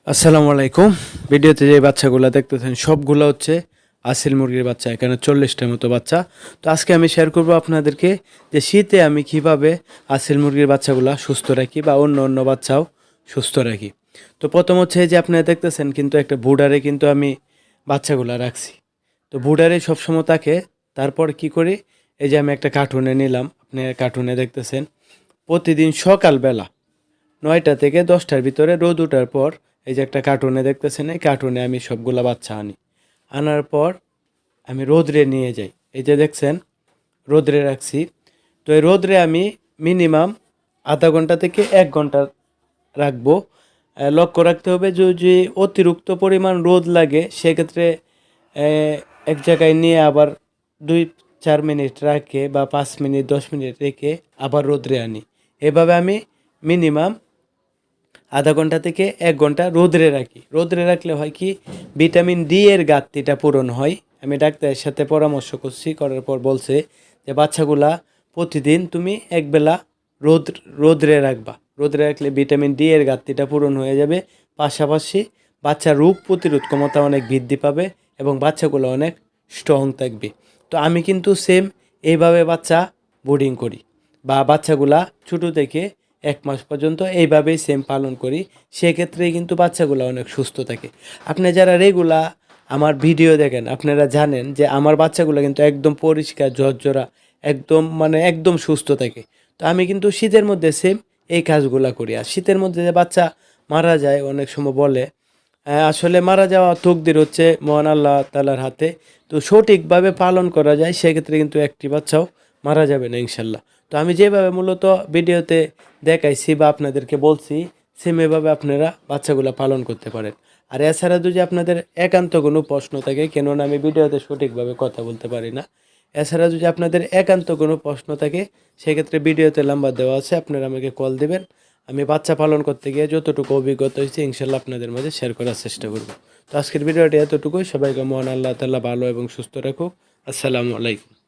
আসসালামু আলাইকুম। ভিডিওতে যে বাচ্চাগুলো দেখতেছেন সবগুলো হচ্ছে আসিল মুরগির বাচ্চা। এখানে 40টার মতো বাচ্চা। তো আজকে আমি শেয়ার করব আপনাদেরকে যে শীতে আমি কিভাবে আসিল মুরগির বাচ্চাগুলা সুস্থ রাখি বা অন্য অন্য বাচ্চাও সুস্থ রাখি। তো প্রথম হচ্ছে এই যে আপনারা দেখতেছেন কিন্তু একটা বুডারে কিন্তু আমি বাচ্চাগুলা রাখছি। তো বুডারে সবসময় থাকে। তারপর কি করি, এই যে আমি একটা কার্টুনে নিলাম, আপনি কার্টুনে দেখতেছেন প্রতিদিন সকালবেলা 9টা থেকে 10টার ভিতরে রোদ ওঠার পর এই যে একটা কার্টুনে দেখতেছেন, এই কার্টুনে আমি সবগুলা বাচ্চা আনি। আনার পর আমি রোদ্রে নিয়ে যাই। এই যে দেখছেন রোদ্রে রাখছি। তো এই রোদ্রে আমি মিনিমাম আধা ঘন্টা থেকে 1 ঘন্টা রাখবো। লক্ষ্য রাখতে হবে যদি অতিরিক্ত পরিমাণ রোদ লাগে সেক্ষেত্রে এক জায়গায় নিয়ে আবার 2-4 মিনিট রাখে বা 5 মিনিট 10 মিনিট রেখে আবার রোদ্রে আনি। এভাবে আমি মিনিমাম আধা ঘন্টা থেকে 1 ঘন্টা রোদ্রে রাখি। রোদ্রে রাখলে হয় কি, ভিটামিন ডি এর ঘাটতিটা পূরণ হয়। আমি ডাক্তারের সাথে পরামর্শ করছি, করার পর বলছে যে বাচ্চাগুলা প্রতিদিন তুমি একবেলা রোদ্রে রাখবা। রোদ্রে রাখলে ভিটামিন ডি এর ঘাটতিটা পূরণ হয়ে যাবে। পাশাপাশি বাচ্চার রোগ প্রতিরোধ ক্ষমতা অনেক বৃদ্ধি পাবে এবং বাচ্চাগুলো অনেক স্ট্রং থাকবে। তো আমি কিন্তু সেম এইভাবে বাচ্চা বোর্ডিং করি বা বাচ্চাগুলা ছোটো থেকে 1 মাস পর্যন্ত এইভাবেই সেম পালন করি। সেক্ষেত্রে কিন্তু বাচ্চাগুলো অনেক সুস্থ থাকে। আপনি যারা রেগুলার আমার ভিডিও দেখেন আপনারা জানেন যে আমার বাচ্চাগুলো কিন্তু একদম পরিষ্কার ঝরঝরা, একদম মানে একদম সুস্থ থাকে। তো আমি কিন্তু শীতের মধ্যে সেম এই কাজগুলা করি। আর শীতের মধ্যে যে বাচ্চা মারা যায় অনেক সময় বলে, আসলে মারা যাওয়া তকদির হচ্ছে মহান আল্লাহ তাআলার হাতে। তো সঠিকভাবে পালন করা যায় সেক্ষেত্রে কিন্তু একটি বাচ্চাও মারা যাবে না ইনশাল্লাহ। তো আমি যেভাবে মূলত ভিডিওতে দেখাইছি বা আপনাদেরকে বলছি সেম এভাবে আপনারা বাচ্চাগুলো পালন করতে পারেন। আর এছাড়া যদি আপনাদের একান্ত কোনো প্রশ্ন থাকে, কেননা আমি ভিডিওতে সঠিকভাবে কথা বলতে পারি না, এছাড়া যদি আপনাদের একান্ত কোনো প্রশ্ন থাকে সেক্ষেত্রে ভিডিওতে নাম্বার দেওয়া আছে, আপনারা আমাকে কল দেবেন। আমি বাচ্চা পালন করতে গিয়ে যতটুকু অভিজ্ঞতা হয়েছে ইনশাল্লাহ আপনাদের মাঝে শেয়ার করার চেষ্টা করব। তো আজকের ভিডিওটি এতটুকুই। সবাইকে মহান আল্লাহ তাআলা ভালো এবং সুস্থ রাখুক। আসসালামু আলাইকুম।